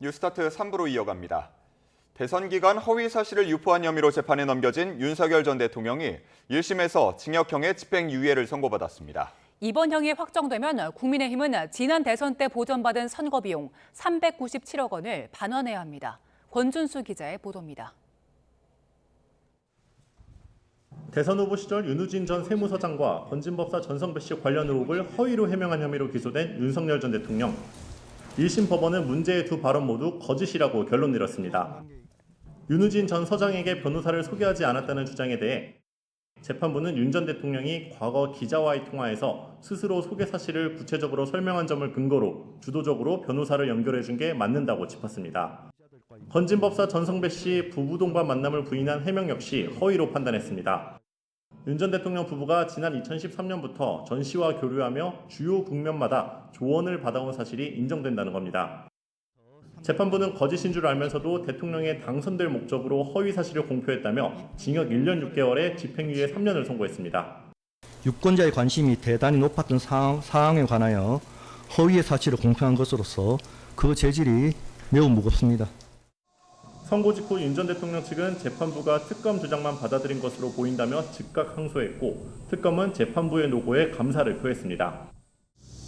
뉴스타트 3부로 이어갑니다. 대선 기간 허위 사실을 유포한 혐의로 재판에 넘겨진 윤석열 전 대통령이 1심에서 징역형의 집행유예를 선고받았습니다. 이번 형이 확정되면 국민의힘은 지난 대선 때 보전받은 선거비용 397억 원을 반환해야 합니다. 권준수 기자의 보도입니다. 대선 후보 시절 윤우진 전 세무서장과 건진법사 전성배 씨 관련 의혹을 허위로 해명한 혐의로 기소된 윤석열 전 대통령. 1심 법원은 문제의 두 발언 모두 거짓이라고 결론 내렸습니다. 윤우진 전 서장에게 변호사를 소개하지 않았다는 주장에 대해 재판부는 윤 전 대통령이 과거 기자와의 통화에서 스스로 소개 사실을 구체적으로 설명한 점을 근거로 주도적으로 변호사를 연결해 준 게 맞는다고 짚었습니다. 건진법사 전성배 씨 부부 동반 만남을 부인한 해명 역시 허위로 판단했습니다. 윤 전 대통령 부부가 지난 2013년부터 전 씨와 교류하며 주요 국면마다 조언을 받아온 사실이 인정된다는 겁니다. 재판부는 거짓인 줄 알면서도 대통령의 당선될 목적으로 허위 사실을 공표했다며 징역 1년 6개월에 집행유예 3년을 선고했습니다. 유권자의 관심이 대단히 높았던 사항에 관하여 허위의 사실을 공표한 것으로서 그 죄질이 매우 무겁습니다. 선고 직후 윤 전 대통령 측은 재판부가 특검 주장만 받아들인 것으로 보인다며 즉각 항소했고 특검은 재판부의 노고에 감사를 표했습니다.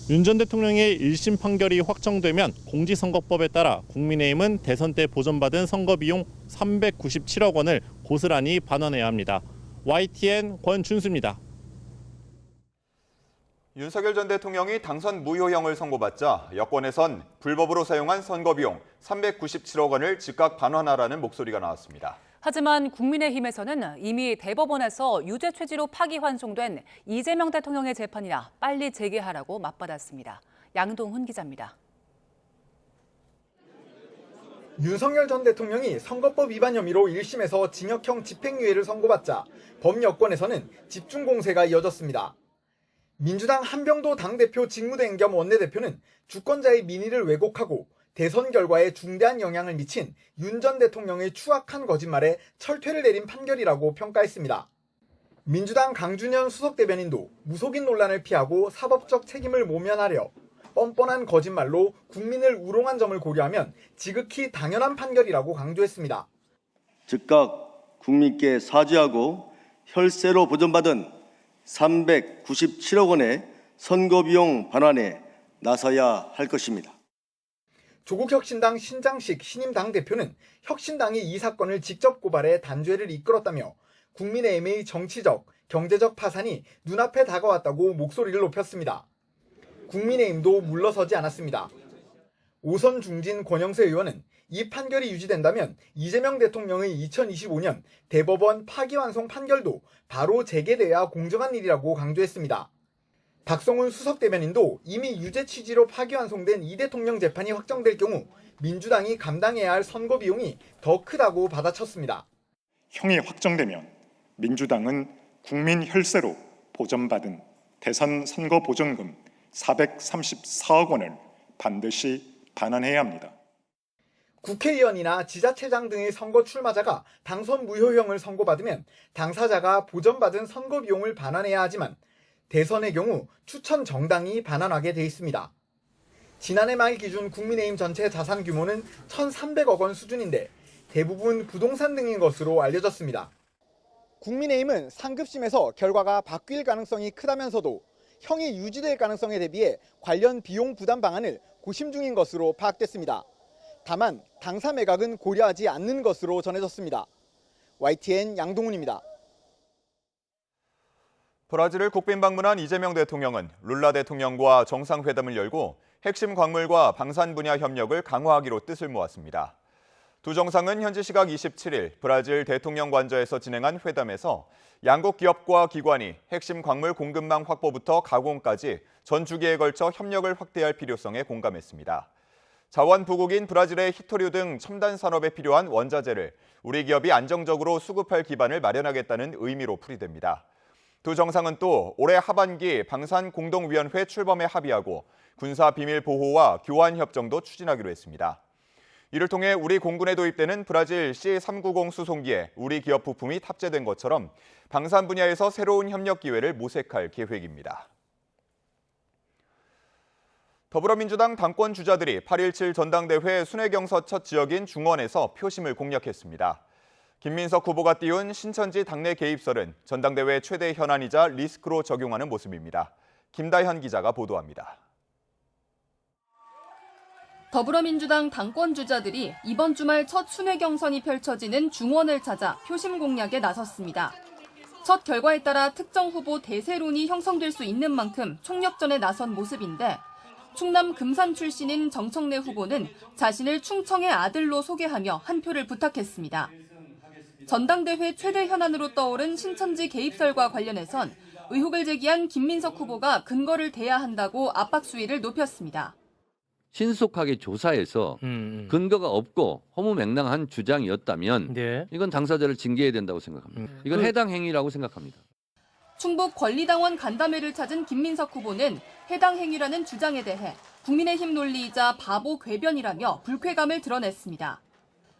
윤 전 대통령의 1심 판결이 확정되면 공직선거법에 따라 국민의힘은 대선 때 보전받은 선거비용 397억 원을 고스란히 반환해야 합니다. YTN 권준수입니다. 윤석열 전 대통령이 당선 무효형을 선고받자 여권에선 불법으로 사용한 선거비용 397억 원을 즉각 반환하라는 목소리가 나왔습니다. 하지만 국민의힘에서는 이미 대법원에서 유죄 취지로 파기환송된 이재명 대통령의 재판이나 빨리 재개하라고 맞받았습니다. 양동훈 기자입니다. 윤석열 전 대통령이 선거법 위반 혐의로 1심에서 징역형 집행유예를 선고받자 범여권에서는 집중 공세가 이어졌습니다. 민주당 한병도 당대표 직무대행 겸 원내대표는 주권자의 민의를 왜곡하고 대선 결과에 중대한 영향을 미친 윤 전 대통령의 추악한 거짓말에 철퇴를 내린 판결이라고 평가했습니다. 민주당 강준현 수석대변인도 무속인 논란을 피하고 사법적 책임을 모면하려 뻔뻔한 거짓말로 국민을 우롱한 점을 고려하면 지극히 당연한 판결이라고 강조했습니다. 즉각 국민께 사죄하고 혈세로 보전받은 397억 원의 선거비용 반환에 나서야 할 것입니다. 조국혁신당 신장식 신임 당대표는 혁신당이 이 사건을 직접 고발해 단죄를 이끌었다며 국민의힘의 정치적, 경제적 파산이 눈앞에 다가왔다고 목소리를 높였습니다. 국민의힘도 물러서지 않았습니다. 오선 중진 권영세 의원은 이 판결이 유지된다면 이재명 대통령의 2025년 대법원 파기환송 판결도 바로 재개돼야 공정한 일이라고 강조했습니다. 박성훈 수석대변인도 이미 유죄 취지로 파기환송된 이 대통령 재판이 확정될 경우 민주당이 감당해야 할 선거 비용이 더 크다고 받아쳤습니다. 형이 확정되면 민주당은 국민 혈세로 보전받은 대선 선거 보전금 434억 원을 반드시 반환해야 합니다. 국회의원이나 지자체장 등의 선거 출마자가 당선 무효형을 선고받으면 당사자가 보전받은 선거 비용을 반환해야 하지만 대선의 경우 추천 정당이 반환하게 돼 있습니다. 지난해 말 기준 국민의힘 전체 자산 규모는 1,300억 원 수준인데 대부분 부동산 등인 것으로 알려졌습니다. 국민의힘은 상급심에서 결과가 바뀔 가능성이 크다면서도 형이 유지될 가능성에 대비해 관련 비용 부담 방안을 고심 중인 것으로 파악됐습니다. 다만 당사 매각은 고려하지 않는 것으로 전해졌습니다. YTN 양동훈입니다. 브라질을 국빈 방문한 이재명 대통령은 룰라 대통령과 정상회담을 열고 핵심 광물과 방산 분야 협력을 강화하기로 뜻을 모았습니다. 두 정상은 현지 시각 27일 브라질 대통령 관저에서 진행한 회담에서 양국 기업과 기관이 핵심 광물 공급망 확보부터 가공까지 전 주기에 걸쳐 협력을 확대할 필요성에 공감했습니다. 자원 부국인 브라질의 히토류 등 첨단 산업에 필요한 원자재를 우리 기업이 안정적으로 수급할 기반을 마련하겠다는 의미로 풀이됩니다. 두 정상은 또 올해 하반기 방산공동위원회 출범에 합의하고 군사 비밀 보호와 교환 협정도 추진하기로 했습니다. 이를 통해 우리 공군에 도입되는 브라질 C390 수송기에 우리 기업 부품이 탑재된 것처럼 방산 분야에서 새로운 협력 기회를 모색할 계획입니다. 더불어민주당 당권 주자들이 8.17 전당대회 순회경서 첫 지역인 중원에서 표심을 공략했습니다. 김민석 후보가 띄운 신천지 당내 개입설은 전당대회 최대 현안이자 리스크로 적용하는 모습입니다. 김다현 기자가 보도합니다. 더불어민주당 당권 주자들이 이번 주말 첫 순회 경선이 펼쳐지는 중원을 찾아 표심 공략에 나섰습니다. 첫 결과에 따라 특정 후보 대세론이 형성될 수 있는 만큼 총력전에 나선 모습인데 충남 금산 출신인 정청래 후보는 자신을 충청의 아들로 소개하며 한 표를 부탁했습니다. 전당대회 최대 현안으로 떠오른 신천지 개입설과 관련해선 의혹을 제기한 김민석 후보가 근거를 대야 한다고 압박 수위를 높였습니다. 신속하게 조사해서 근거가 없고 허무맹랑한 주장이었다면 네. 이건 당사자를 징계해야 된다고 생각합니다. 이건 해당 행위라고 생각합니다. 충북 권리당원 간담회를 찾은 김민석 후보는 해당 행위라는 주장에 대해 국민의힘 논리이자 바보 궤변이라며 불쾌감을 드러냈습니다.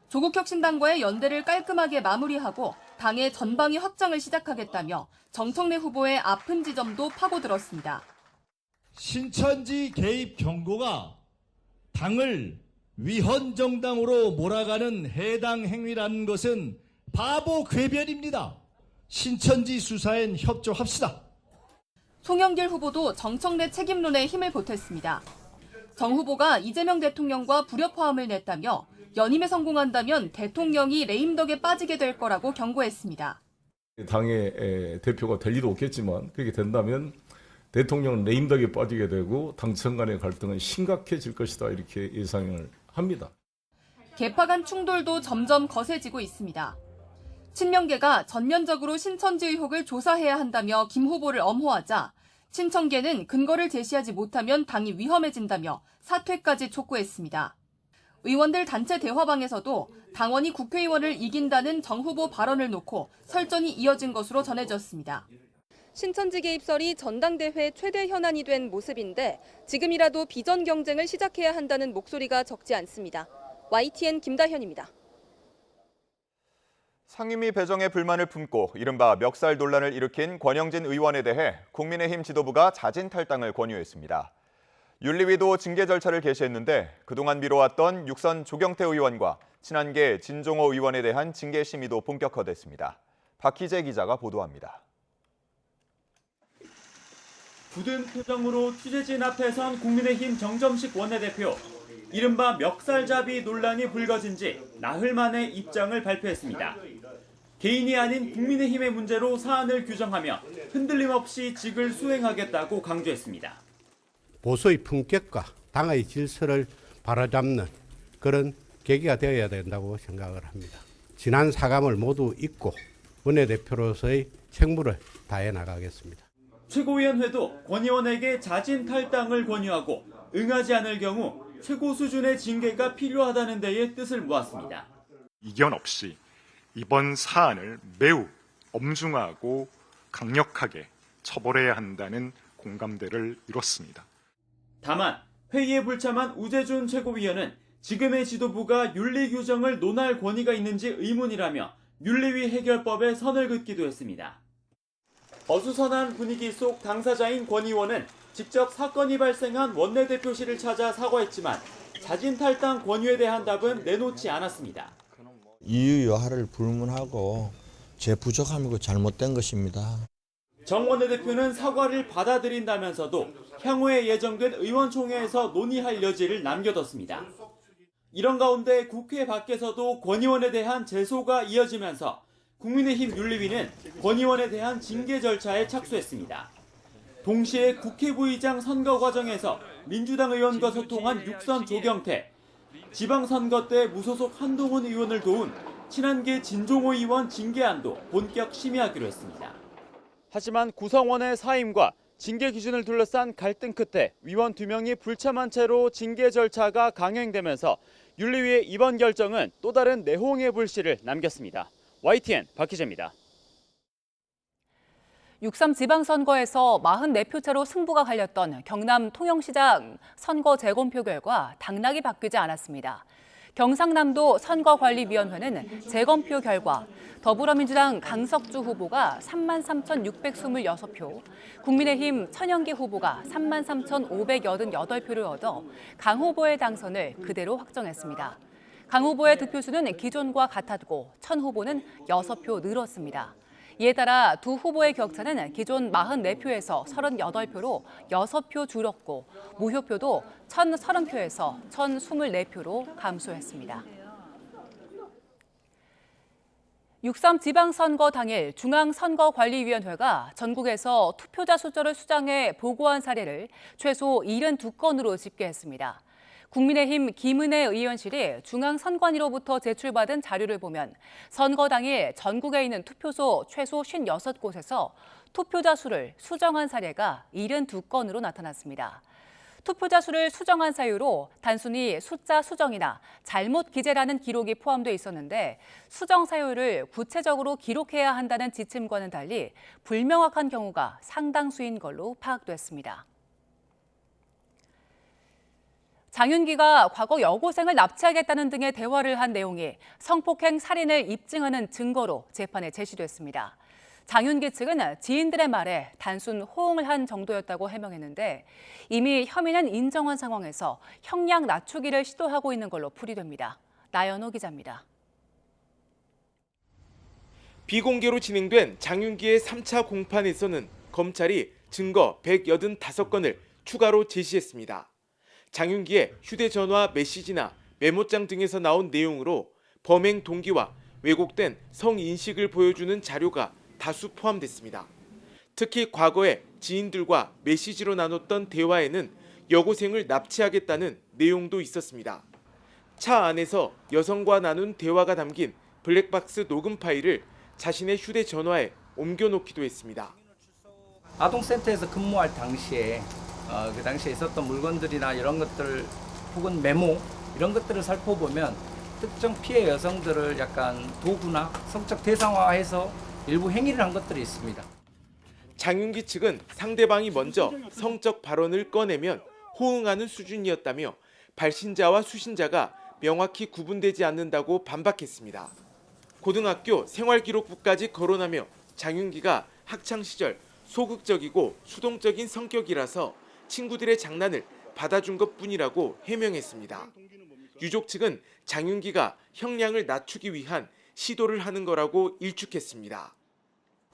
조국혁신당과의 연대를 깔끔하게 마무리하고 당의 전방위 확장을 시작하겠다며 정청래 후보의 아픈 지점도 파고들었습니다. 신천지 개입 경고가 당을 위헌 정당으로 몰아가는 해당 행위라는 것은 바보 궤변입니다. 신천지 수사엔 협조합시다. 송영길 후보도 정청래 책임론에 힘을 보탰습니다. 정 후보가 이재명 대통령과 불협화음을 냈다며 연임에 성공한다면 대통령이 레임덕에 빠지게 될 거라고 경고했습니다. 당의 대표가 될 리도 없겠지만 그렇게 된다면 대통령은 레임덕에 빠지게 되고 당청 간의 갈등은 심각해질 것이다 이렇게 예상을 합니다. 계파 간 충돌도 점점 거세지고 있습니다. 친명계가 전면적으로 신천지 의혹을 조사해야 한다며 김 후보를 엄호하자 친청계는 근거를 제시하지 못하면 당이 위험해진다며 사퇴까지 촉구했습니다. 의원들 단체 대화방에서도 당원이 국회의원을 이긴다는 정 후보 발언을 놓고 설전이 이어진 것으로 전해졌습니다. 신천지 개입설이 전당대회 최대 현안이 된 모습인데 지금이라도 비전 경쟁을 시작해야 한다는 목소리가 적지 않습니다. YTN 김다현입니다. 상임위 배정에 불만을 품고 이른바 멱살 논란을 일으킨 권영진 의원에 대해 국민의힘 지도부가 자진 탈당을 권유했습니다. 윤리위도 징계 절차를 개시했는데 그동안 미뤄왔던 육선 조경태 의원과 친한계 진종호 의원에 대한 징계 심의도 본격화됐습니다. 박희재 기자가 보도합니다. 굳은 표정으로 취재진 앞에 선 국민의힘 정점식 원내대표. 이른바 멱살잡이 논란이 불거진 지 나흘 만에 입장을 발표했습니다. 개인이 아닌 국민의힘의 문제로 사안을 규정하며 흔들림 없이 직을 수행하겠다고 강조했습니다. 보수의 품격과 당의 질서를 바로잡는 그런 계기가 되어야 된다고 생각을 합니다. 지난 사감을 모두 잊고 원내대표로서의 책무를 다해 나가겠습니다. 최고위원회도 권 의원에게 자진 탈당을 권유하고 응하지 않을 경우 최고 수준의 징계가 필요하다는 데에 뜻을 모았습니다. 이견 없이 이번 사안을 매우 엄중하고 강력하게 처벌해야 한다는 공감대를 이뤘습니다. 다만 회의에 불참한 우재준 최고위원은 지금의 지도부가 윤리 규정을 논할 권위가 있는지 의문이라며 윤리위 해결법에 선을 긋기도 했습니다. 어수선한 분위기 속 당사자인 권 의원은 직접 사건이 발생한 원내대표실을 찾아 사과했지만 자진 탈당 권유에 대한 답은 내놓지 않았습니다. 이유 여하를 불문하고 제 부족함이고 잘못된 것입니다. 정 원내대표는 사과를 받아들인다면서도 향후에 예정된 의원총회에서 논의할 여지를 남겨뒀습니다. 이런 가운데 국회 밖에서도 권 의원에 대한 제소가 이어지면서 국민의힘 윤리위는 권 의원에 대한 징계 절차에 착수했습니다. 동시에 국회 부의장 선거 과정에서 민주당 의원과 소통한 육선 조경태, 지방선거 때 무소속 한동훈 의원을 도운 친한계 진종호 의원 징계안도 본격 심의하기로 했습니다. 하지만 구성원의 사임과 징계 기준을 둘러싼 갈등 끝에 위원 2명이 불참한 채로 징계 절차가 강행되면서 윤리위의 이번 결정은 또 다른 내홍의 불씨를 남겼습니다. YTN 박희재입니다. 6.3 지방선거에서 44표 차로 승부가 갈렸던 경남 통영시장 선거 재검표 결과 당락이 바뀌지 않았습니다. 경상남도 선거관리위원회는 재검표 결과 더불어민주당 강석주 후보가 33,626표, 국민의힘 천영기 후보가 33,588표를 얻어 강 후보의 당선을 그대로 확정했습니다. 강 후보의 득표수는 기존과 같았고 천 후보는 6표 늘었습니다. 이에 따라 두 후보의 격차는 기존 44표에서 38표로 6표 줄었고 무효표도 1,030표에서 1,024표로 감소했습니다. 6.3 지방선거 당일 중앙선거관리위원회가 전국에서 투표자 숫자를 수정해 보고한 사례를 최소 72건으로 집계했습니다. 국민의힘 김은혜 의원실이 중앙선관위로부터 제출받은 자료를 보면 선거 당일 전국에 있는 투표소 최소 56곳에서 투표자 수를 수정한 사례가 72건으로 나타났습니다. 투표자 수를 수정한 사유로 단순히 숫자 수정이나 잘못 기재라는 기록이 포함돼 있었는데 수정 사유를 구체적으로 기록해야 한다는 지침과는 달리 불명확한 경우가 상당수인 걸로 파악됐습니다. 장윤기가 과거 여고생을 납치하겠다는 등의 대화를 한 내용이 성폭행 살인을 입증하는 증거로 재판에 제시됐습니다. 장윤기 측은 지인들의 말에 단순 호응을 한 정도였다고 해명했는데 이미 혐의는 인정한 상황에서 형량 낮추기를 시도하고 있는 걸로 풀이됩니다. 나연호 기자입니다. 비공개로 진행된 장윤기의 3차 공판에서는 검찰이 증거 185건을 추가로 제시했습니다. 장윤기의 휴대전화 메시지나 메모장 등에서 나온 내용으로 범행 동기와 왜곡된 성인식을 보여주는 자료가 다수 포함됐습니다. 특히 과거에 지인들과 메시지로 나눴던 대화에는 여고생을 납치하겠다는 내용도 있었습니다. 차 안에서 여성과 나눈 대화가 담긴 블랙박스 녹음 파일을 자신의 휴대전화에 옮겨놓기도 했습니다. 아동센터에서 근무할 당시에 그 당시에 있었던 물건들이나 이런 것들 혹은 메모 이런 것들을 살펴보면 특정 피해 여성들을 약간 도구나 성적 대상화해서 일부 행위를 한 것들이 있습니다. 장윤기 측은 상대방이 먼저 성적 발언을 꺼내면 호응하는 수준이었다며 발신자와 수신자가 명확히 구분되지 않는다고 반박했습니다. 고등학교 생활기록부까지 거론하며 장윤기가 학창시절 소극적이고 수동적인 성격이라서 친구들의 장난을 받아준 것뿐이라고 해명했습니다. 유족 측은 장윤기가 형량을 낮추기 위한 시도를 하는 거라고 일축했습니다.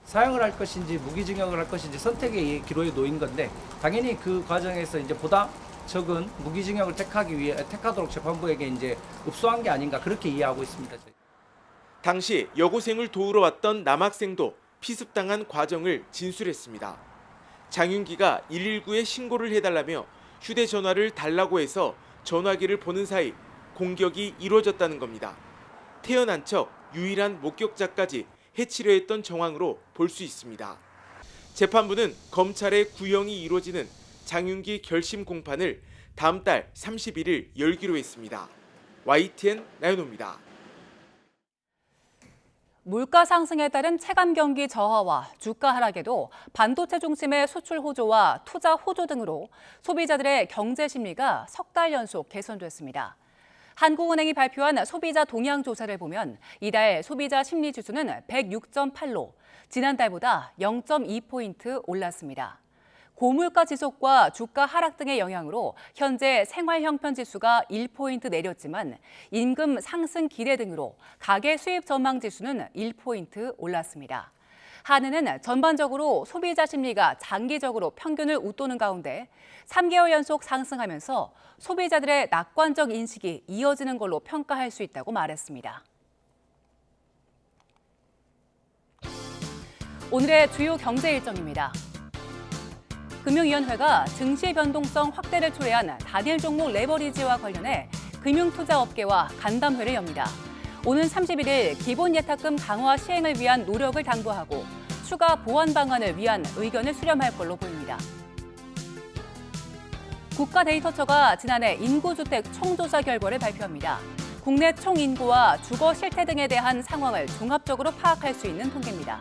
사형을 할 것인지 무기징역을 할 것인지 선택의 기로에 놓인 건데 당연히 그 과정에서 이제 보다 적은 무기징역을 택하도록 재판부에게 이제 읍소한 게 아닌가 그렇게 이해하고 있습니다. 당시 여고생을 도우러 왔던 남학생도 피습당한 과정을 진술했습니다. 장윤기가 119에 신고를 해달라며 휴대전화를 달라고 해서 전화기를 보는 사이 공격이 이루어졌다는 겁니다. 태어난 척 유일한 목격자까지 해치려 했던 정황으로 볼 수 있습니다. 재판부는 검찰의 구형이 이루어지는 장윤기 결심 공판을 다음 달 31일 열기로 했습니다. YTN 나연호입니다. 물가 상승에 따른 체감 경기 저하와 주가 하락에도 반도체 중심의 수출 호조와 투자 호조 등으로 소비자들의 경제 심리가 석 달 연속 개선됐습니다. 한국은행이 발표한 소비자 동향 조사를 보면 이달 소비자 심리 지수는 106.8로 지난달보다 0.2포인트 올랐습니다. 고물가 지속과 주가 하락 등의 영향으로 현재 생활형편 지수가 1포인트 내렸지만 임금 상승 기대 등으로 가계 수입 전망 지수는 1포인트 올랐습니다. 한은은 전반적으로 소비자 심리가 장기적으로 평균을 웃도는 가운데 3개월 연속 상승하면서 소비자들의 낙관적 인식이 이어지는 걸로 평가할 수 있다고 말했습니다. 오늘의 주요 경제 일정입니다. 금융위원회가 증시 변동성 확대를 초래한 단일 종목 레버리지와 관련해 금융투자업계와 간담회를 엽니다. 오는 31일 기본 예탁금 강화 시행을 위한 노력을 당부하고 추가 보완 방안을 위한 의견을 수렴할 걸로 보입니다. 국가데이터처가 지난해 인구주택 총조사 결과를 발표합니다. 국내 총인구와 주거 실태 등에 대한 상황을 종합적으로 파악할 수 있는 통계입니다.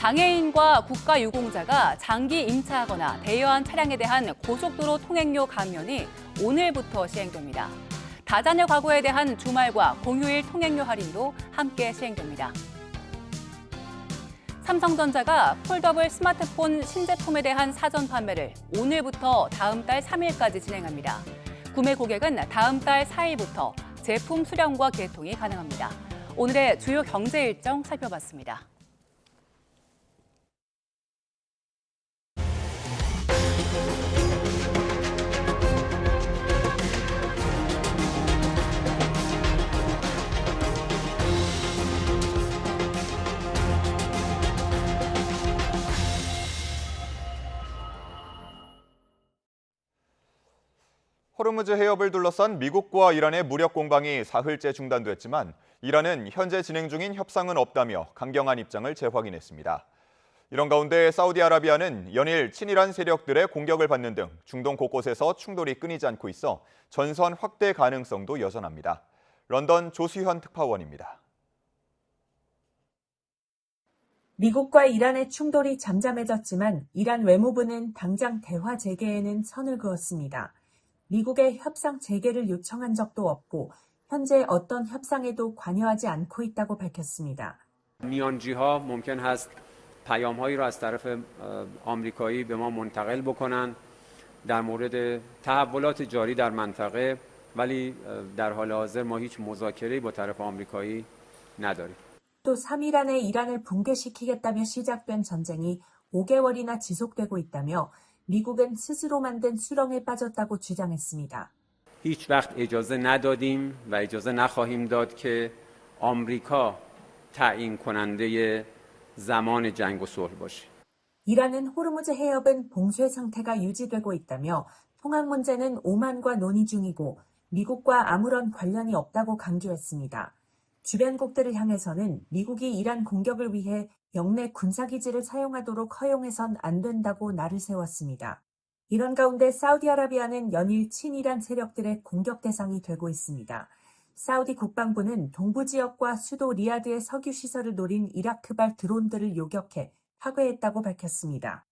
장애인과 국가유공자가 장기 임차하거나 대여한 차량에 대한 고속도로 통행료 감면이 오늘부터 시행됩니다. 다자녀 가구에 대한 주말과 공휴일 통행료 할인도 함께 시행됩니다. 삼성전자가 폴더블 스마트폰 신제품에 대한 사전 판매를 오늘부터 다음 달 3일까지 진행합니다. 구매 고객은 다음 달 4일부터 제품 수령과 개통이 가능합니다. 오늘의 주요 경제 일정 살펴봤습니다. 호르무즈 해협을 둘러싼 미국과 이란의 무력 공방이 사흘째 중단됐지만 이란은 현재 진행 중인 협상은 없다며 강경한 입장을 재확인했습니다. 이런 가운데 사우디아라비아는 연일 친이란 세력들의 공격을 받는 등 중동 곳곳에서 충돌이 끊이지 않고 있어 전선 확대 가능성도 여전합니다. 런던 조수현 특파원입니다. 미국과 이란의 충돌이 잠잠해졌지만 이란 외무부는 당장 대화 재개에는 선을 그었습니다. 미국의 협상 재개를 요청한 적도 없고 현재 어떤 협상에도 관여하지 않고 있다고 밝혔습니다. میانجی‌ها ممکن هست پیام‌هایی را از طرف آمریکایی به ما منتقل بکنند در مورد تحولات جاری در منطقه ولی در حال حاضر ما هیچ مذاکره‌ای با طرف آمریکایی نداریم. 또 3일 안에 이란을 붕괴시키겠다며 시작된 전쟁이 5개월이나 지속되고 있다며 미국은 스스로 만든 수렁에 빠졌다고 주장했습니다. هیچ وقت اجازه ندادیم و اجازه نخواهیم داد که آمریکا تعیین کننده زمان جنگ و صلح باشه. 이란은 호르무즈 해협은 봉쇄 상태가 유지되고 있다며 통항 문제는 오만과 논의 중이고 미국과 아무런 관련이 없다고 강조했습니다. 주변국들을 향해서는 미국이 이란 공격을 위해 영내 군사기지를 사용하도록 허용해선 안 된다고 날을 세웠습니다. 이런 가운데 사우디아라비아는 연일 친이란 세력들의 공격 대상이 되고 있습니다. 사우디 국방부는 동부 지역과 수도 리야드의 석유 시설을 노린 이라크발 드론들을 요격해 파괴했다고 밝혔습니다.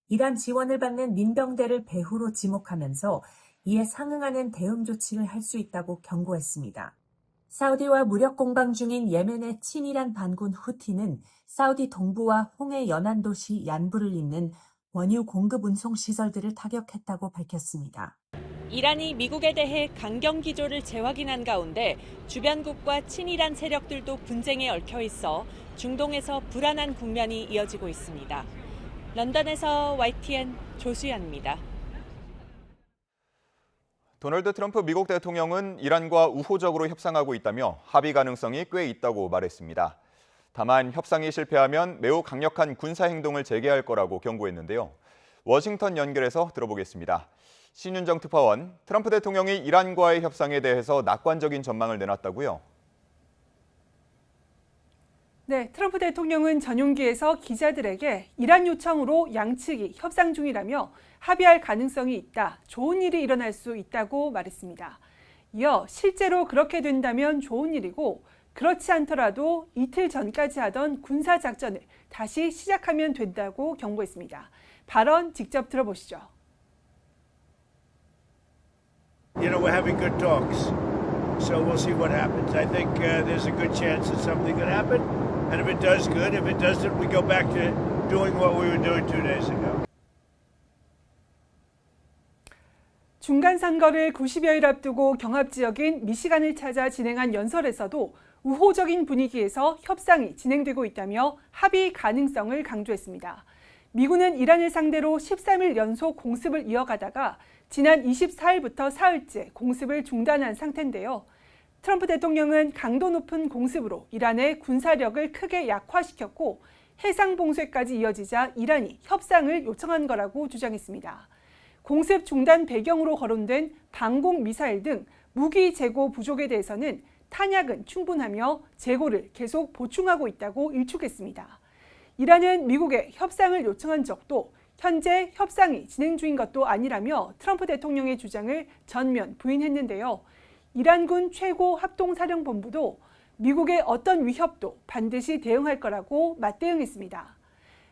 이란 지원을 받는 민병대를 배후로 지목하면서 이에 상응하는 대응 조치를 할 수 있다고 경고했습니다. 사우디와 무력 공방 중인 예멘의 친이란 반군 후티는 사우디 동부와 홍해 연안 도시 얀부를 잇는 원유 공급 운송 시설들을 타격했다고 밝혔습니다. 이란이 미국에 대해 강경 기조를 재확인한 가운데 주변국과 친이란 세력들도 분쟁에 얽혀 있어 중동에서 불안한 국면이 이어지고 있습니다. 런던에서 YTN 조수연입니다. 도널드 트럼프 미국 대통령은 이란과 우호적으로 협상하고 있다며 합의 가능성이 꽤 있다고 말했습니다. 다만 협상이 실패하면 매우 강력한 군사 행동을 재개할 거라고 경고했는데요. 워싱턴 연결해서 들어보겠습니다. 신윤정 특파원, 트럼프 대통령이 이란과의 협상에 대해서 낙관적인 전망을 내놨다고요? 네, 트럼프 대통령은 전용기에서 기자들에게 이란 요청으로 양측이 협상 중이라며 합의할 가능성이 있다, 좋은 일이 일어날 수 있다고 말했습니다. 이어 실제로 그렇게 된다면 좋은 일이고 그렇지 않더라도 이틀 전까지 하던 군사작전을 다시 시작하면 된다고 경고했습니다. 발언 직접 들어보시죠. You know, we're having good talks, so we'll see what happens. I think there's a good chance that something could happen, and if it does, good. If it doesn't, we go back to doing what we were doing 2 days ago. 중간 선거를 90여일 앞두고 경합 지역인 미시간을 찾아 진행한 연설에서도 우호적인 분위기에서 협상이 진행되고 있다며 합의 가능성을 강조했습니다. 미군은 이란을 상대로 13일 연속 공습을 이어가다가 지난 24일부터 사흘째 공습을 중단한 상태인데요. 트럼프 대통령은 강도 높은 공습으로 이란의 군사력을 크게 약화시켰고 해상 봉쇄까지 이어지자 이란이 협상을 요청한 거라고 주장했습니다. 공습 중단 배경으로 거론된 방공 미사일 등 무기 재고 부족에 대해서는 탄약은 충분하며 재고를 계속 보충하고 있다고 일축했습니다. 이란은 미국에 협상을 요청한 적도 현재 협상이 진행 중인 것도 아니라며 트럼프 대통령의 주장을 전면 부인했는데요. 이란군 최고 합동사령본부도 미국의 어떤 위협도 반드시 대응할 거라고 맞대응했습니다.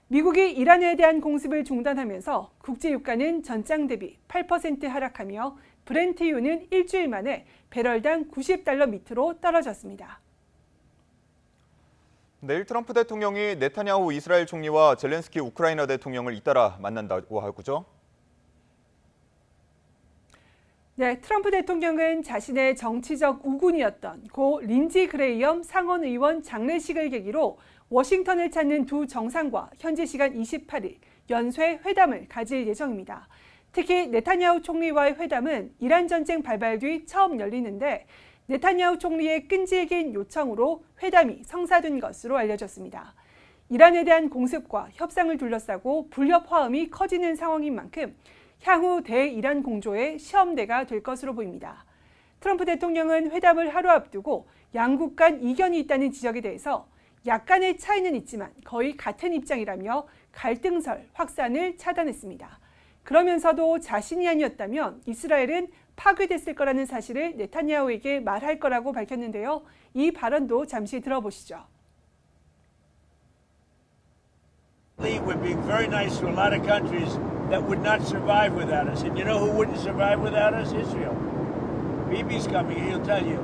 미국이 이란에 대한 공습을 중단하면서 국제 유가는 전장 대비 8% 하락하며 브렌트유는 일주일 만에 배럴당 90달러 밑으로 떨어졌습니다. 내일 트럼프 대통령이 네타냐후 이스라엘 총리와 젤렌스키 우크라이나 대통령을 잇따라 만난다고 하고죠. 네, 트럼프 대통령은 자신의 정치적 우군이었던 고 린지 그레이엄 상원 의원 장례식을 계기로 워싱턴을 찾는 두 정상과 현지 시간 28일 연쇄 회담을 가질 예정입니다. 특히 네타냐후 총리와의 회담은 이란 전쟁 발발 뒤 처음 열리는데 네타냐후 총리의 끈질긴 요청으로 회담이 성사된 것으로 알려졌습니다. 이란에 대한 공습과 협상을 둘러싸고 불협 화음이 커지는 상황인 만큼 향후 대이란 공조의 시험대가 될 것으로 보입니다. 트럼프 대통령은 회담을 하루 앞두고 양국 간 이견이 있다는 지적에 대해서 약간의 차이는 있지만 거의 같은 입장이라며 갈등설 확산을 차단했습니다. 그러면서도 자신이 아니었다면 이스라엘은 파괴됐을 거라는 사실을 네타냐후에게 말할 거라고 밝혔는데요. 이 발언도 잠시 들어보시죠. We're being very nice to a lot of countries that would not survive without us. And you know who wouldn't survive without us? Israel. Bibi's coming, he'll tell you.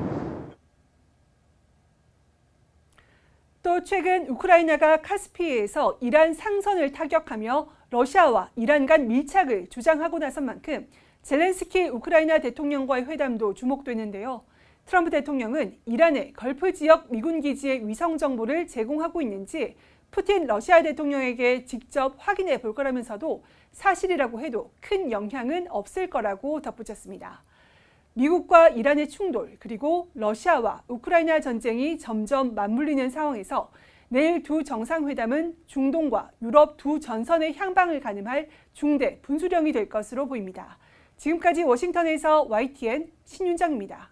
또 최근 우크라이나가 카스피해에서 이란 상선을 타격하며 러시아와 이란 간 밀착을 주장하고 나선 만큼 젤렌스키 우크라이나 대통령과의 회담도 주목되는데요. 트럼프 대통령은 이란의 걸프 지역 미군 기지의 위성 정보를 제공하고 있는지 푸틴 러시아 대통령에게 직접 확인해 볼 거라면서도 사실이라고 해도 큰 영향은 없을 거라고 덧붙였습니다. 미국과 이란의 충돌 그리고 러시아와 우크라이나 전쟁이 점점 맞물리는 상황에서 내일 두 정상회담은 중동과 유럽 두 전선의 향방을 가늠할 중대 분수령이 될 것으로 보입니다. 지금까지 워싱턴에서 YTN 신윤정입니다.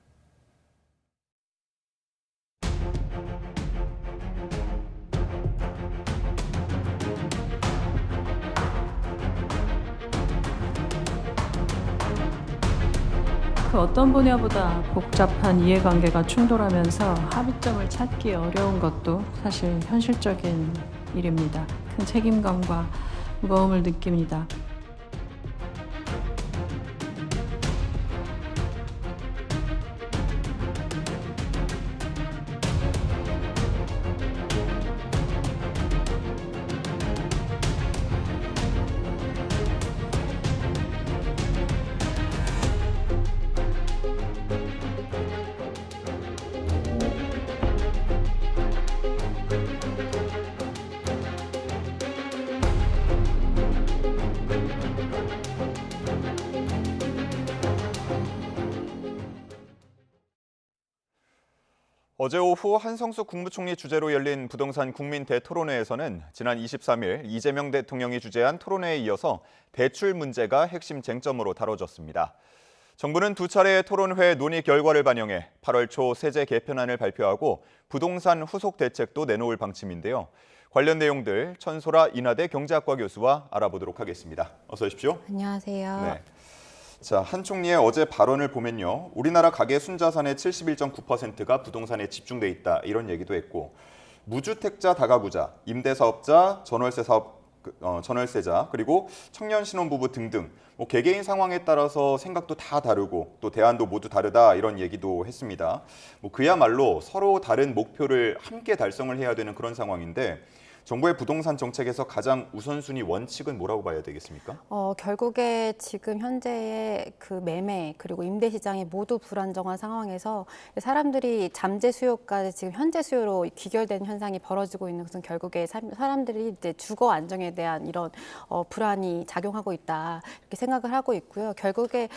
그 어떤 분야보다 복잡한 이해관계가 충돌하면서 합의점을 찾기 어려운 것도 사실 현실적인 일입니다. 큰 책임감과 무거움을 느낍니다. 어제 오후 한성수 국무총리 주재로 열린 부동산 국민 대토론회에서는 지난 23일 이재명 대통령이 주재한 토론회에 이어서 대출 문제가 핵심 쟁점으로 다뤄졌습니다. 정부는 두 차례의 토론회 논의 결과를 반영해 8월 초 세제 개편안을 발표하고 부동산 후속 대책도 내놓을 방침인데요. 관련 내용들 천소라 인하대 경제학과 교수와 알아보도록 하겠습니다. 어서 오십시오. 안녕하세요. 네. 자, 한 총리의 어제 발언을 보면요. 우리나라 가계 순자산의 71.9%가 부동산에 집중돼 있다. 이런 얘기도 했고 무주택자 다가구자, 임대사업자, 전월세자, 그리고 청년 신혼부부 등등 개개인 상황에 따라서 생각도 다 다르고 또 대안도 모두 다르다 이런 얘기도 했습니다. 그야말로 서로 다른 목표를 함께 달성을 해야 되는 그런 상황인데 정부의 부동산 정책에서 가장 우선순위 원칙은 뭐라고 봐야 되겠습니까? 결국에 지금 현재의 그 매매 그리고 임대 시장이 모두 불안정한 상황에서 사람들이 잠재 수요까지 지금 현재 수요로 귀결되는 현상이 벌어지고 있는 것은 결국에 사람들이 이제 주거 안정에 대한 이런 불안이 작용하고 있다 이렇게 생각을 하고 있고요. 결국에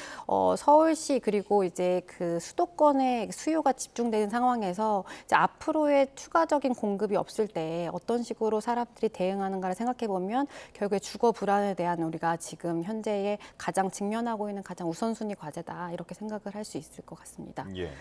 서울시 그리고 이제 그 수도권의 수요가 집중되는 상황에서 이제 앞으로의 추가적인 공급이 없을 때 어떤 식으로 사람들이 대응하는가를 생각해 보면 결국에 주거 불안에 대한 우리가 지금 현재의 가장 직면하고 있는 가장 우선순위 과제다 이렇게 생각을 할 수 있을 것 같습니다. 예.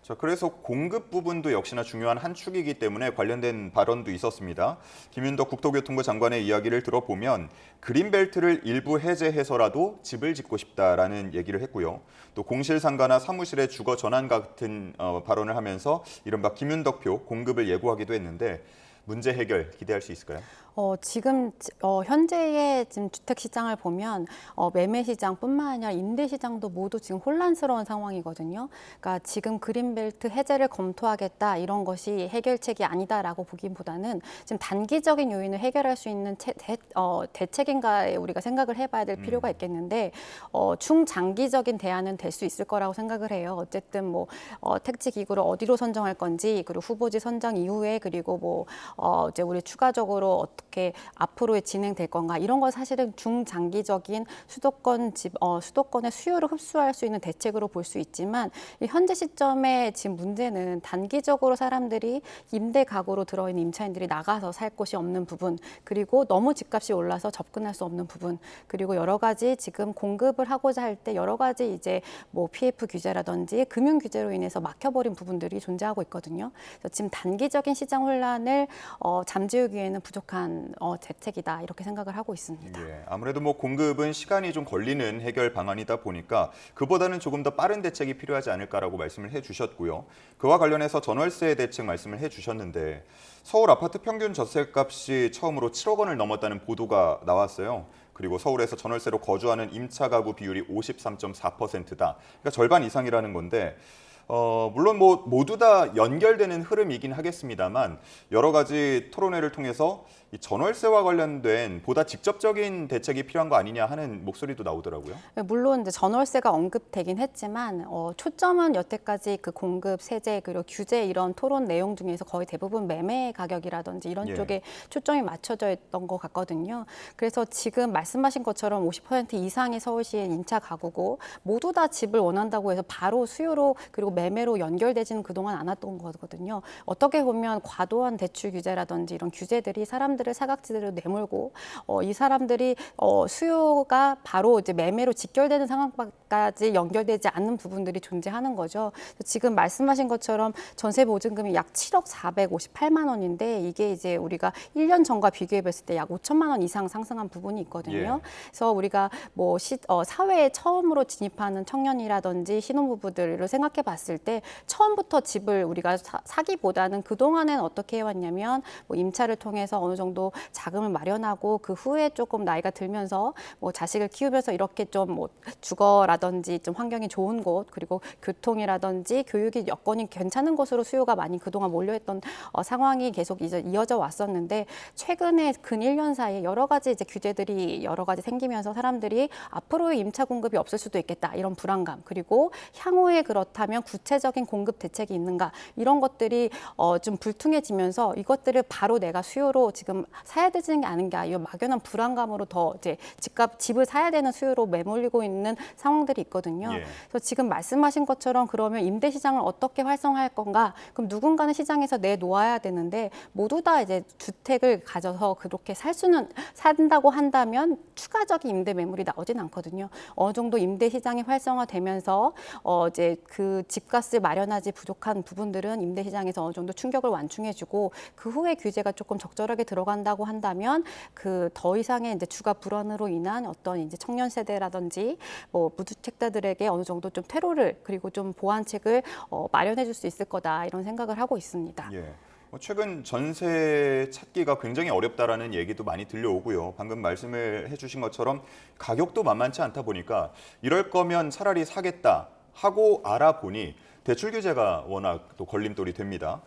자, 그래서 공급 부분도 역시나 중요한 한 축이기 때문에 관련된 발언도 있었습니다. 김윤덕 국토교통부 장관의 이야기를 들어보면 그린벨트를 일부 해제해서라도 집을 짓고 싶다라는 얘기를 했고요. 또 공실상가나 사무실의 주거 전환 같은 발언을 하면서 이른바 김윤덕표 공급을 예고하기도 했는데 문제 해결 기대할 수 있을까요? 지금 현재의 지금 주택 시장을 보면 매매 시장뿐만 아니라 임대 시장도 모두 지금 혼란스러운 상황이거든요. 그러니까 지금 그린벨트 해제를 검토하겠다 이런 것이 해결책이 아니다라고 보기보다는 지금 단기적인 요인을 해결할 수 있는 대책인가에 우리가 생각을 해봐야 될 필요가 있겠는데 중장기적인 대안은 될 수 있을 거라고 생각을 해요. 어쨌든 뭐 택지 기구를 어디로 선정할 건지 그리고 후보지 선정 이후에 그리고 뭐 이제 우리 추가적으로 어떻게 앞으로의 진행될 건가 이런 건 사실은 중장기적인 수도권의 수요를 흡수할 수 있는 대책으로 볼 수 있지만 현재 시점에 지금 문제는 단기적으로 사람들이 임대 가구로 들어있는 임차인들이 나가서 살 곳이 없는 부분 그리고 너무 집값이 올라서 접근할 수 없는 부분 그리고 여러 가지 지금 공급을 하고자 할 때 여러 가지 이제 뭐 PF 규제라든지 금융 규제로 인해서 막혀버린 부분들이 존재하고 있거든요. 그래서 지금 단기적인 시장 혼란을 잠재우기에는 부족한 대책이다 이렇게 생각을 하고 있습니다. 예, 아무래도 뭐 공급은 시간이 좀 걸리는 해결 방안이다 보니까 그보다는 조금 더 빠른 대책이 필요하지 않을까라고 말씀을 해주셨고요. 그와 관련해서 전월세 대책 말씀을 해주셨는데 서울 아파트 평균 전셋값이 처음으로 7억 원을 넘었다는 보도가 나왔어요. 그리고 서울에서 전월세로 거주하는 임차 가구 비율이 53.4%다. 그러니까 절반 이상이라는 건데 물론 뭐 모두 다 연결되는 흐름이긴 하겠습니다만 여러 가지 토론회를 통해서 이 전월세와 관련된 보다 직접적인 대책이 필요한 거 아니냐 하는 목소리도 나오더라고요. 물론 이제 전월세가 언급되긴 했지만 초점은 여태까지 그 공급, 세제 그리고 규제 이런 토론 내용 중에서 거의 대부분 매매 가격이라든지 이런 쪽에 초점이 맞춰져 있던 것 같거든요. 그래서 지금 말씀하신 것처럼 50% 이상이 서울시의 임차 가구고 모두 다 집을 원한다고 해서 바로 수요로 그리고 매매로 연결되지는 그동안 않았던 거거든요. 어떻게 보면 과도한 대출 규제라든지 이런 규제들이 사람들을 사각지대로 내몰고 이 사람들이 수요가 바로 이제 매매로 직결되는 상황까지 연결되지 않는 부분들이 존재하는 거죠. 지금 말씀하신 것처럼 전세 보증금이 약 7억 458만 원인데 이게 이제 우리가 1년 전과 비교해 봤을 때 약 5천만 원 이상 상승한 부분이 있거든요. 그래서 우리가 뭐 사회에 처음으로 진입하는 청년이라든지 신혼부부들을 생각해 봤을 때 처음부터 집을 우리가 사기보다는 그동안에는 어떻게 해왔냐면 뭐 임차를 통해서 어느 정도 자금을 마련하고 그 후에 조금 나이가 들면서 뭐 자식을 키우면서 이렇게 좀 뭐 주거라든지 좀 환경이 좋은 곳 그리고 교통이라든지 교육이 여건이 괜찮은 곳으로 수요가 많이 그동안 몰려있던 상황이 계속 이제 이어져 왔었는데 최근에 근 1년 사이에 여러 가지 이제 규제들이 여러 가지 생기면서 사람들이 앞으로의 임차 공급이 없을 수도 있겠다 이런 불안감 그리고 향후에 그렇다면 구체적인 공급 대책이 있는가 이런 것들이 좀 불투명해지면서 이것들을 바로 내가 수요로 지금 사야 되는 게 아닌가 이 막연한 불안감으로 더 이제 집을 사야 되는 수요로 매몰리고 있는 상황들이 있거든요. 그래서 지금 말씀하신 것처럼 그러면 임대 시장을 어떻게 활성화할 건가? 그럼 누군가는 시장에서 내놓아야 되는데 모두 다 이제 주택을 가져서 그렇게 산다고 한다면 추가적인 임대 매물이 나오진 않거든요. 어느 정도 임대 시장이 활성화되면서 이제 그 집값을 마련하지 부족한 부분들은 임대 시장에서 어느 정도 충격을 완충해주고 그 후에 규제가 조금 적절하게 들어간다고 한다면 그 더 이상의 이제 주가 불안으로 인한 어떤 이제 청년 세대라든지 뭐 무주택자들에게 어느 정도 좀 퇴로를 그리고 좀 보완책을 마련해줄 수 있을 거다 이런 생각을 하고 있습니다. 예. 최근 전세 찾기가 굉장히 어렵다라는 얘기도 많이 들려오고요. 방금 말씀을 해주신 것처럼 가격도 만만치 않다 보니까 이럴 거면 차라리 사겠다 하고 알아보니 대출 규제가 워낙 또 걸림돌이 됩니다.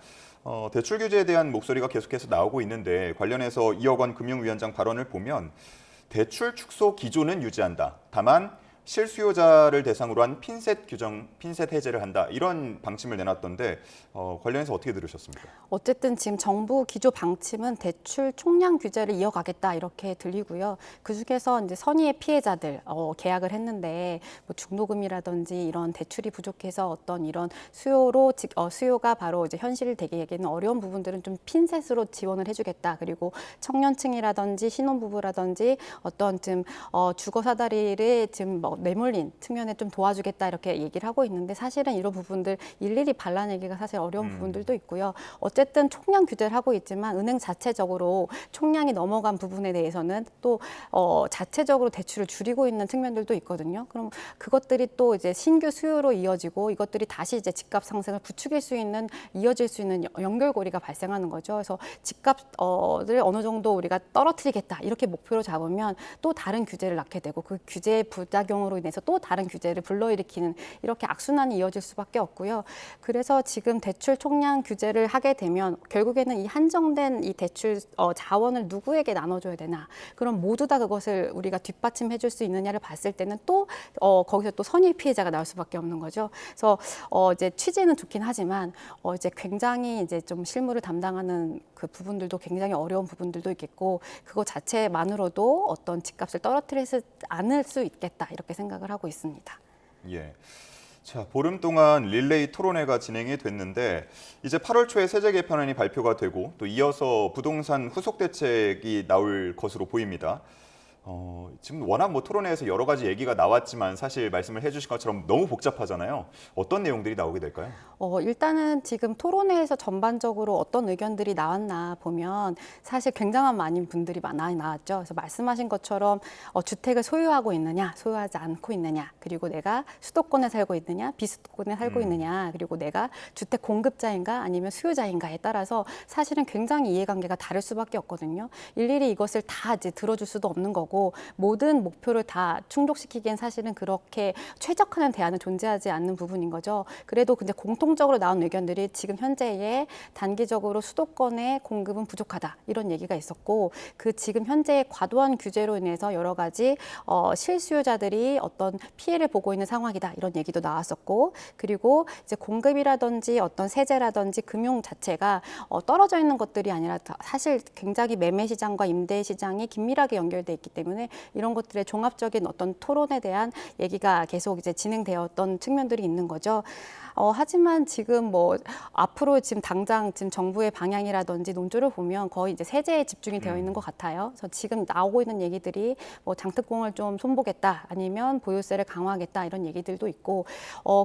대출 규제에 대한 목소리가 계속해서 나오고 있는데 관련해서 2억 원 금융위원장 발언을 보면 대출 축소 기조는 유지한다. 다만 실수요자를 대상으로 한 핀셋 해제를 한다. 이런 방침을 내놨던데 관련해서 어떻게 들으셨습니까? 어쨌든 지금 정부 기조 방침은 대출 총량 규제를 이어가겠다 이렇게 들리고요. 그중에서 이제 선의의 피해자들 계약을 했는데 뭐 중도금이라든지 이런 대출이 부족해서 어떤 이런 수요가 바로 이제 현실이 되기에는 어려운 부분들은 좀 핀셋으로 지원을 해주겠다. 그리고 청년층이라든지 신혼부부라든지 어떤 좀 주거 사다리를 지금 내몰린 측면에 좀 도와주겠다 이렇게 얘기를 하고 있는데 사실은 이런 부분들 일일이 발라내기가 사실 어려운 부분들도 있고요. 어쨌든 총량 규제를 하고 있지만 은행 자체적으로 총량이 넘어간 부분에 대해서는 또 자체적으로 대출을 줄이고 있는 측면들도 있거든요. 그럼 그것들이 또 이제 신규 수요로 이어지고 이것들이 다시 이제 집값 상승을 부추길 수 있는 이어질 수 있는 연결고리가 발생하는 거죠. 그래서 집값을 어느 정도 우리가 떨어뜨리겠다 이렇게 목표로 잡으면 또 다른 규제를 낳게 되고 그 규제의 부작용으로 인해서 또 다른 규제를 불러일으키는 이렇게 악순환이 이어질 수밖에 없고요. 그래서 지금 대출 총량 규제를 하게 되면 결국에는 이 한정된 이 대출 자원을 누구에게 나눠줘야 되나? 그럼 모두 다 그것을 우리가 뒷받침해 줄 수 있느냐를 봤을 때는 또 거기서 또 선의 피해자가 나올 수밖에 없는 거죠. 그래서 이제 취지는 좋긴 하지만 이제 굉장히 이제 좀 실무를 담당하는 그 부분들도 굉장히 어려운 부분들도 있겠고 그거 자체만으로도 어떤 집값을 떨어뜨리지 않을 수 있겠다 이렇게 생각을 하고 있습니다. 예. 자, 보름 동안 릴레이 토론회가 진행이 됐는데 이제 8월 초에 세제 개편안이 발표가 되고 또 이어서 부동산 후속 대책이 나올 것으로 보입니다. 지금 워낙 뭐 토론회에서 여러 가지 얘기가 나왔지만 사실 말씀을 해주신 것처럼 너무 복잡하잖아요. 어떤 내용들이 나오게 될까요? 일단은 지금 토론회에서 전반적으로 어떤 의견들이 나왔나 보면 사실 굉장한 많은 분들이 많이 나왔죠. 그래서 말씀하신 것처럼 주택을 소유하고 있느냐, 소유하지 않고 있느냐, 그리고 내가 수도권에 살고 있느냐, 비수도권에 살고 있느냐, 그리고 내가 주택 공급자인가 아니면 수요자인가에 따라서 사실은 굉장히 이해관계가 다를 수밖에 없거든요. 일일이 이것을 다 이제 들어줄 수도 없는 거고 모든 목표를 다 충족시키기엔 사실은 그렇게 최적화된 대안은 존재하지 않는 부분인 거죠. 그래도 근데 공통적으로 나온 의견들이 지금 현재의 단기적으로 수도권의 공급은 부족하다 이런 얘기가 있었고 그 지금 현재의 과도한 규제로 인해서 여러 가지 실수요자들이 어떤 피해를 보고 있는 상황이다 이런 얘기도 나왔었고 그리고 이제 공급이라든지 어떤 세제라든지 금융 자체가 떨어져 있는 것들이 아니라 사실 굉장히 매매 시장과 임대 시장이 긴밀하게 연결돼 있기 때문에 이런 것들의 종합적인 어떤 토론에 대한 얘기가 계속 이제 진행되었던 측면들이 있는 거죠. 하지만 지금 뭐 앞으로 지금 당장 지금 정부의 방향이라든지 논조를 보면 거의 이제 세제에 집중이 되어 있는 것 같아요. 그래서 지금 나오고 있는 얘기들이 뭐 장특공을 좀 손보겠다 아니면 보유세를 강화하겠다 이런 얘기들도 있고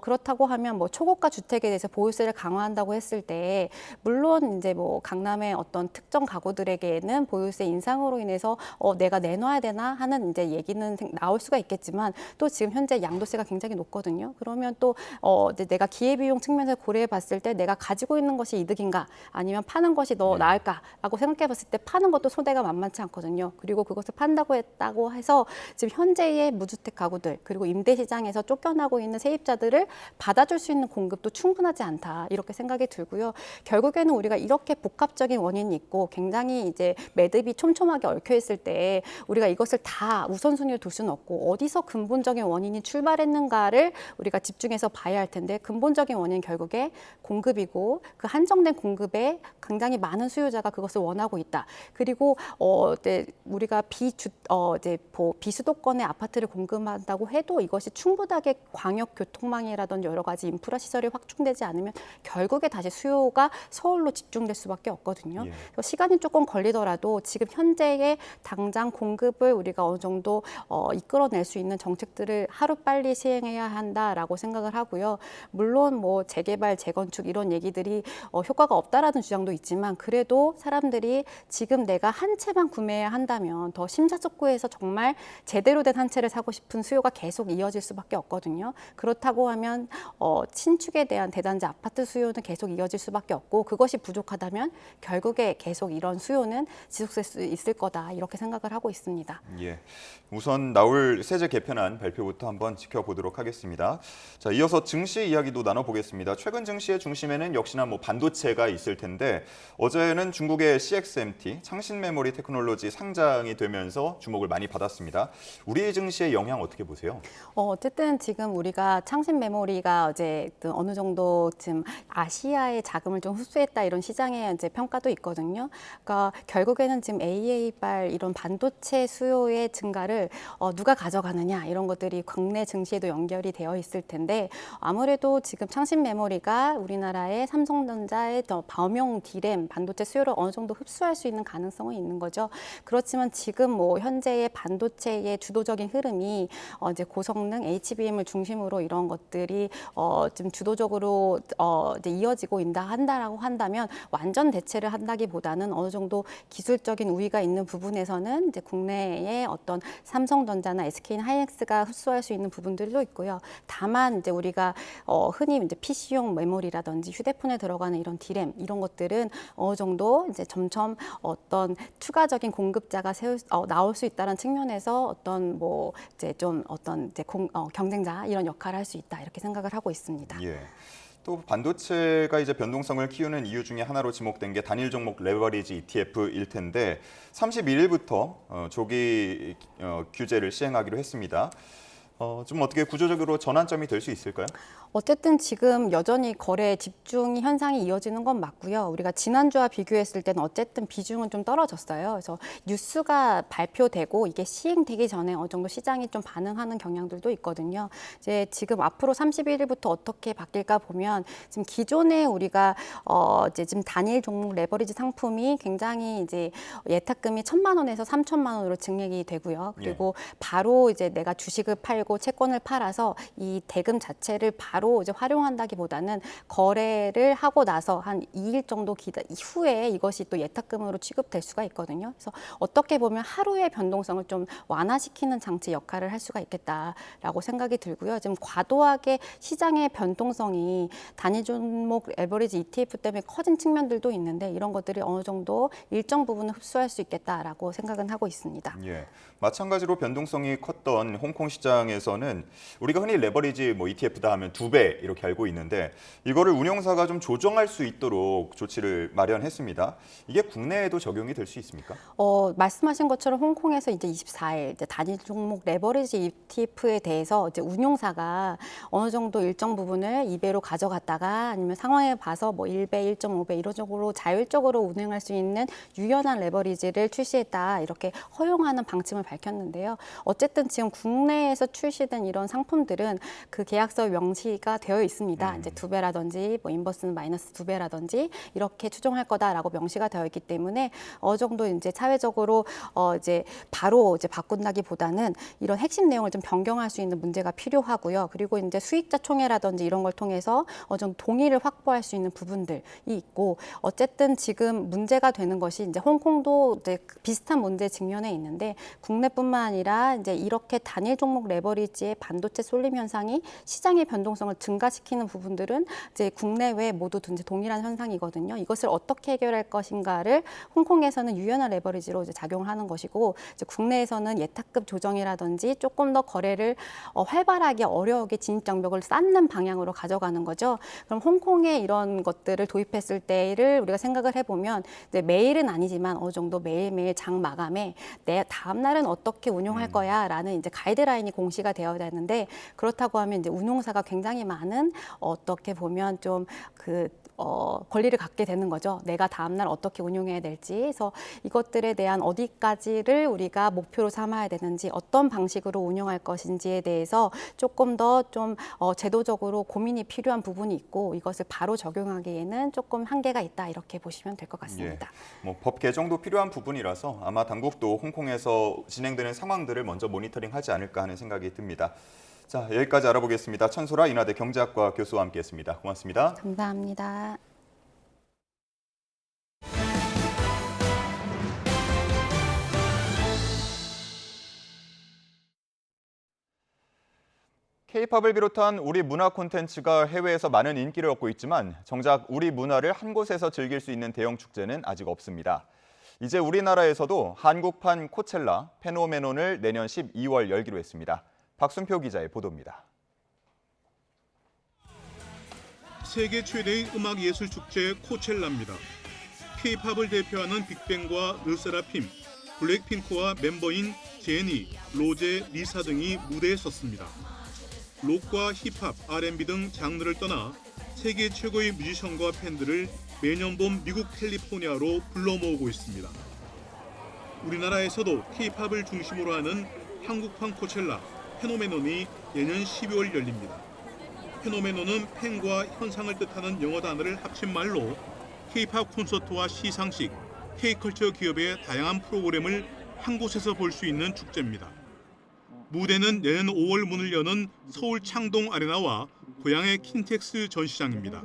그렇다고 하면 뭐 초고가 주택에 대해서 보유세를 강화한다고 했을 때 물론 이제 뭐 강남의 어떤 특정 가구들에게는 보유세 인상으로 인해서 내가 내놔야 되나 하는 이제 얘기는 나올 수가 있겠지만 또 지금 현재 양도세가 굉장히 높거든요. 그러면 또 이제 내가 기회비용 측면에서 고려해 봤을 때 내가 가지고 있는 것이 이득인가 아니면 파는 것이 더 나을까라고 생각해 봤을 때 파는 것도 손해가 만만치 않거든요. 그리고 그것을 판다고 했다고 해서 지금 현재의 무주택 가구들 그리고 임대시장에서 쫓겨나고 있는 세입자들을 받아줄 수 있는 공급도 충분하지 않다 이렇게 생각이 들고요. 결국에는 우리가 이렇게 복합적인 원인이 있고 굉장히 이제 매듭이 촘촘하게 얽혀 있을 때 우리가 이것을 다 우선순위로 둘 수는 없고 어디서 근본적인 원인이 출발했는가를 우리가 집중해서 봐야 할 텐데 근본적인 원인은 결국에 공급이고 그 한정된 공급에 굉장히 많은 수요자가 그것을 원하고 있다. 그리고 우리가 비수도권의 아파트를 공급한다고 해도 이것이 충분하게 광역 교통망이라든지 여러 가지 인프라 시설이 확충되지 않으면 결국에 다시 수요가 서울로 집중될 수밖에 없거든요. 그래서 시간이 조금 걸리더라도 지금 현재의 당장 공급을 우리가 어느 정도 이끌어낼 수 있는 정책들을 하루빨리 시행해야 한다라고 생각을 하고요. 물론 뭐 재개발, 재건축 이런 얘기들이 효과가 없다라는 주장도 있지만 그래도 사람들이 지금 내가 한 채만 구매해야 한다면 더 심사숙고해서 정말 제대로 된 한 채를 사고 싶은 수요가 계속 이어질 수밖에 없거든요. 그렇다고 하면 신축에 대한 대단지 아파트 수요는 계속 이어질 수밖에 없고 그것이 부족하다면 결국에 계속 이런 수요는 지속될 수 있을 거다 이렇게 생각을 하고 있습니다. 예, 우선 나올 세제 개편안 발표부터 한번 지켜보도록 하겠습니다. 자, 이어서 증시 이야기도 나눠보겠습니다. 최근 증시의 중심에는 역시나 뭐 반도체가 있을 텐데 어제는 중국의 CXMT 창신 메모리 테크놀로지 상장이 되면서 주목을 많이 받았습니다. 우리 증시의 영향 어떻게 보세요? 어쨌든 지금 우리가 창신 메모리가 어제 어느 정도 지금 아시아의 자금을 좀 흡수했다 이런 시장의 이제 평가도 있거든요. 그러니까 결국에는 지금 AA발 이런 반도체 수요 수요의 증가를 누가 가져가느냐 이런 것들이 국내 증시에도 연결이 되어 있을 텐데 아무래도 지금 창신 메모리가 우리나라의 삼성전자의 범용 D램 반도체 수요를 어느 정도 흡수할 수 있는 가능성은 있는 거죠. 그렇지만 지금 뭐 현재의 반도체의 주도적인 흐름이 이제 고성능 HBM을 중심으로 이런 것들이 좀 주도적으로 이제 이어지고 한다라고 한다면 완전 대체를 한다기보다는 어느 정도 기술적인 우위가 있는 부분에서는 이제 국내의 어떤 삼성전자나 SK하이닉스가 흡수할 수 있는 부분들도 있고요. 다만 이제 우리가 흔히 이제 PC용 메모리라든지 휴대폰에 들어가는 이런 D램 이런 것들은 어느 정도 이제 점점 어떤 추가적인 공급자가 나올 수 있다는 측면에서 어떤 뭐 이제 좀 어떤 이제 경쟁자 이런 역할을 할 수 있다 이렇게 생각을 하고 있습니다. 예. 또 반도체가 이제 변동성을 키우는 이유 중에 하나로 지목된 게 단일 종목 레버리지 ETF일 텐데 31일부터 조기 규제를 시행하기로 했습니다. 좀 어떻게 구조적으로 전환점이 될 수 있을까요? 어쨌든 지금 여전히 거래 집중 현상이 이어지는 건 맞고요. 우리가 지난주와 비교했을 때는 어쨌든 비중은 좀 떨어졌어요. 그래서 뉴스가 발표되고 이게 시행되기 전에 어느 정도 시장이 좀 반응하는 경향들도 있거든요. 이제 지금 앞으로 31일부터 어떻게 바뀔까 보면 지금 기존에 우리가 이제 지금 단일 종목 레버리지 상품이 굉장히 이제 예탁금이 1,000만 원에서 3,000만 원으로 증액이 되고요. 그리고 바로 이제 내가 주식을 팔고 채권을 팔아서 이 대금 자체를 바로 이제 활용한다기보다는 거래를 하고 나서 한 2일 정도 이후에 이것이 또 예탁금으로 취급될 수가 있거든요. 그래서 어떻게 보면 하루의 변동성을 좀 완화시키는 장치 역할을 할 수가 있겠다라고 생각이 들고요. 지금 과도하게 시장의 변동성이 단일 종목 레버리지 ETF 때문에 커진 측면들도 있는데 이런 것들이 어느 정도 일정 부분을 흡수할 수 있겠다라고 생각은 하고 있습니다. 예. 마찬가지로 변동성이 컸던 홍콩 시장에서는 우리가 흔히 레버리지 ETF다 하면 2배 이렇게 알고 있는데 이거를 운용사가 좀 조정할 수 있도록 조치를 마련했습니다. 이게 국내에도 적용이 될 수 있습니까? 말씀하신 것처럼 홍콩에서 이제 24일 이제 단일 종목 레버리지 ETF에 대해서 이제 운용사가 어느 정도 일정 부분을 2배로 가져갔다가 아니면 상황에 봐서 뭐 1배, 1.5배 이런 식으로 자율적으로 운행할 수 있는 유연한 레버리지를 출시했다 이렇게 허용하는 방침을 밝혔는데요. 어쨌든 지금 국내에서 출시된 이런 상품들은 그 계약서 명시가 되어 있습니다. 이제 2배라든지 뭐 인버스는 마이너스 2배라든지 이렇게 추정할 거다라고 명시가 되어 있기 때문에 어느 정도 이제 사회적으로 이제 바로 이제 바꾼다기보다는 이런 핵심 내용을 좀 변경할 수 있는 문제가 필요하고요. 그리고 이제 수익자 총회라든지 이런 걸 통해서 어느 정도 동의를 확보할 수 있는 부분들이 있고 어쨌든 지금 문제가 되는 것이 이제 홍콩도 이제 비슷한 문제 직면에 있는데 국내뿐만 아니라 이제 이렇게 단일 종목 레버리지의 반도체 쏠림 현상이 시장의 변동성을 증가시키는 부분들은 이제 국내외 모두 이제 동일한 현상이거든요. 이것을 어떻게 해결할 것인가를 홍콩에서는 유연한 레버리지로 이제 작용하는 것이고 이제 국내에서는 예탁금 조정이라든지 조금 더 거래를 활발하게 어려우게 진입 장벽을 쌓는 방향으로 가져가는 거죠. 그럼 홍콩에 이런 것들을 도입했을 때를 우리가 생각을 해보면 이제 매일은 아니지만 어느 정도 매일매일 장 마감에 내 다음 날은 어떻게 운용할 거야라는 이제 가이드라인이 공시가 되어야 되는데 그렇다고 하면 이제 운용사가 굉장히 많은 어떻게 보면 좀 권리를 갖게 되는 거죠. 내가 다음날 어떻게 운용해야 될지. 그래서 이것들에 대한 어디까지를 우리가 목표로 삼아야 되는지 어떤 방식으로 운용할 것인지에 대해서 조금 더 좀 제도적으로 고민이 필요한 부분이 있고 이것을 바로 적용하기에는 조금 한계가 있다 이렇게 보시면 될 것 같습니다. 예, 법 개정도 필요한 부분이라서 아마 당국도 홍콩에서 진행되는 상황들을 먼저 모니터링하지 않을까 하는 생각이 듭니다. 자, 여기까지 알아보겠습니다. 천소라 인하대 경제학과 교수와 함께했습니다. 고맙습니다. 감사합니다. K-팝을 비롯한 우리 문화 콘텐츠가 해외에서 많은 인기를 얻고 있지만 정작 우리 문화를 한 곳에서 즐길 수 있는 대형 축제는 아직 없습니다. 이제 우리나라에서도 한국판 코첼라 페노메논을 내년 12월 열기로 했습니다. 박순표 기자의 보도입니다. 세계 최대의 음악예술축제 코첼라입니다. K-팝을 대표하는 빅뱅과 르세라핌, 블랙핑크와 멤버인 제니, 로제, 리사 등이 무대에 섰습니다. 록과 힙합, R&B 등 장르를 떠나 세계 최고의 뮤지션과 팬들을 매년 봄 미국 캘리포니아로 불러 모으고 있습니다. 우리나라에서도 K-팝을 중심으로 하는 한국판 코첼라 페노메논이 내년 12월 열립니다. 페노메논은 팬과 현상을 뜻하는 영어 단어를 합친 말로 K-팝 콘서트와 시상식, K-컬처 기업의 다양한 프로그램을 한 곳에서 볼 수 있는 축제입니다. 무대는 내년 5월 문을 여는 서울 창동 아레나와 고향의 킨텍스 전시장입니다.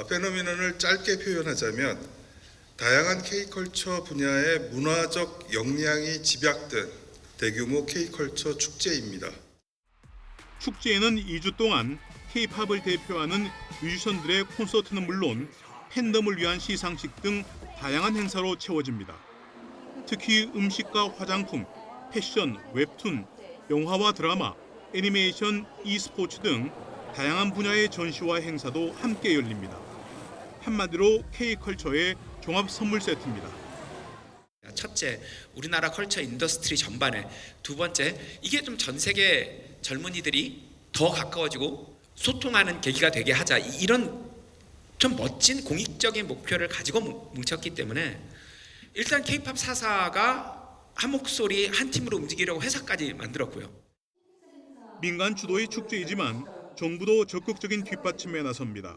페노메논을 짧게 표현하자면 다양한 K-컬처 분야의 문화적 역량이 집약된 대규모 K-컬처 축제입니다. 축제에는 2주 동안 K-팝을 대표하는 뮤지션들의 콘서트는 물론 팬덤을 위한 시상식 등 다양한 행사로 채워집니다. 특히 음식과 화장품, 패션, 웹툰, 영화와 드라마, 애니메이션, e스포츠 등 다양한 분야의 전시와 행사도 함께 열립니다. 한마디로 K-컬처의 종합 선물 세트입니다. 첫째, 우리나라 컬처 인더스트리 전반에, 두 번째, 이게 좀 전 세계 젊은이들이 더 가까워지고 소통하는 계기가 되게 하자, 이런 좀 멋진 공익적인 목표를 가지고 뭉쳤기 때문에 일단 K-팝 사사가 한 목소리 한 팀으로 움직이려고 회사까지 만들었고요. 민간 주도의 축제이지만 정부도 적극적인 뒷받침에 나섭니다.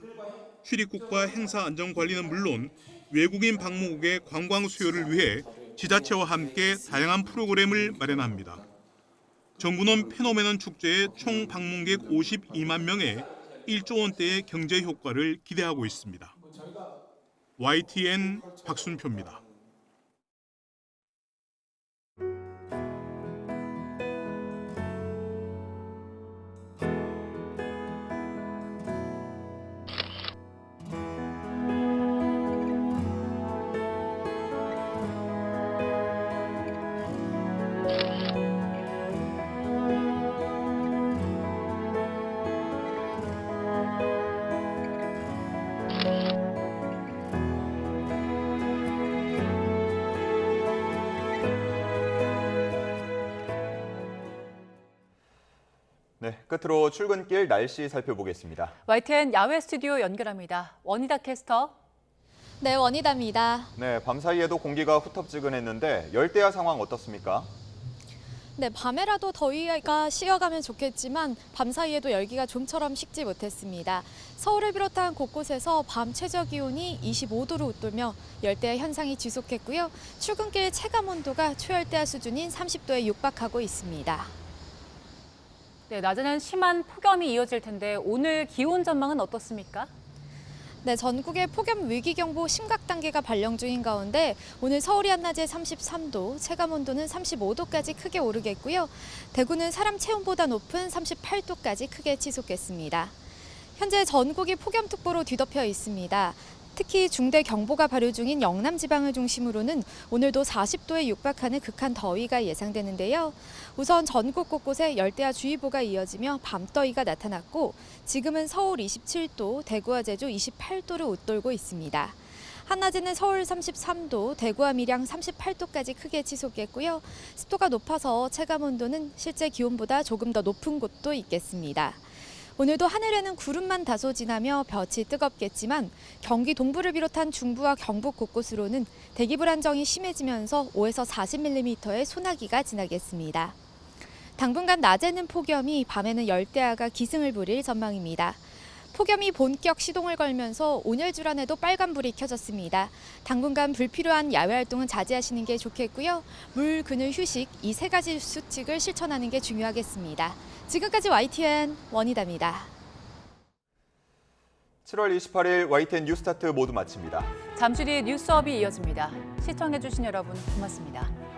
출입국과 행사 안전 관리는 물론 외국인 방문국의 관광 수요를 위해 지자체와 함께 다양한 프로그램을 마련합니다. 정부는 페노메논 축제에 총 방문객 52만 명의 1조 원대의 경제 효과를 기대하고 있습니다. YTN 박순표입니다. 네, 끝으로 출근길 날씨 살펴보겠습니다. YTN 야외 스튜디오 연결합니다. 원희다 캐스터. 네, 원희다입니다. 네, 밤사이에도 공기가 후텁지근했는데 열대야 상황 어떻습니까? 네, 밤에라도 더위가 식어가면 좋겠지만 밤사이에도 열기가 좀처럼 식지 못했습니다. 서울을 비롯한 곳곳에서 밤 최저 기온이 25도를 웃돌며 열대야 현상이 지속했고요. 출근길 체감 온도가 초열대야 수준인 30도에 육박하고 있습니다. 네, 낮에는 심한 폭염이 이어질 텐데 오늘 기온 전망은 어떻습니까? 네, 전국에 폭염 위기경보 심각 단계가 발령 중인 가운데 오늘 서울이 한낮에 33도, 체감온도는 35도까지 크게 오르겠고요. 대구는 사람 체온보다 높은 38도까지 크게 치솟겠습니다. 현재 전국이 폭염특보로 뒤덮여 있습니다. 특히 중대 경보가 발효 중인 영남 지방을 중심으로는 오늘도 40도에 육박하는 극한 더위가 예상되는데요. 우선 전국 곳곳에 열대야 주의보가 이어지며 밤더위가 나타났고 지금은 서울 27도, 대구와 제주 28도를 웃돌고 있습니다. 한낮에는 서울 33도, 대구와 밀양 38도까지 크게 치솟겠고요. 습도가 높아서 체감온도는 실제 기온보다 조금 더 높은 곳도 있겠습니다. 오늘도 하늘에는 구름만 다소 지나며 볕이 뜨겁겠지만 경기 동부를 비롯한 중부와 경북 곳곳으로는 대기 불안정이 심해지면서 5에서 40mm의 소나기가 지나겠습니다. 당분간 낮에는 폭염이, 밤에는 열대야가 기승을 부릴 전망입니다. 폭염이 본격 시동을 걸면서 온열 질환에도 빨간불이 켜졌습니다. 당분간 불필요한 야외 활동은 자제하시는 게 좋겠고요. 물, 그늘, 휴식 이 세 가지 수칙을 실천하는 게 중요하겠습니다. 지금까지 YTN 원희다입니다. 7월 28일 YTN 뉴스타트 모두 마칩니다. 잠시 뒤 뉴스업이 이어집니다. 시청해주신 여러분 고맙습니다.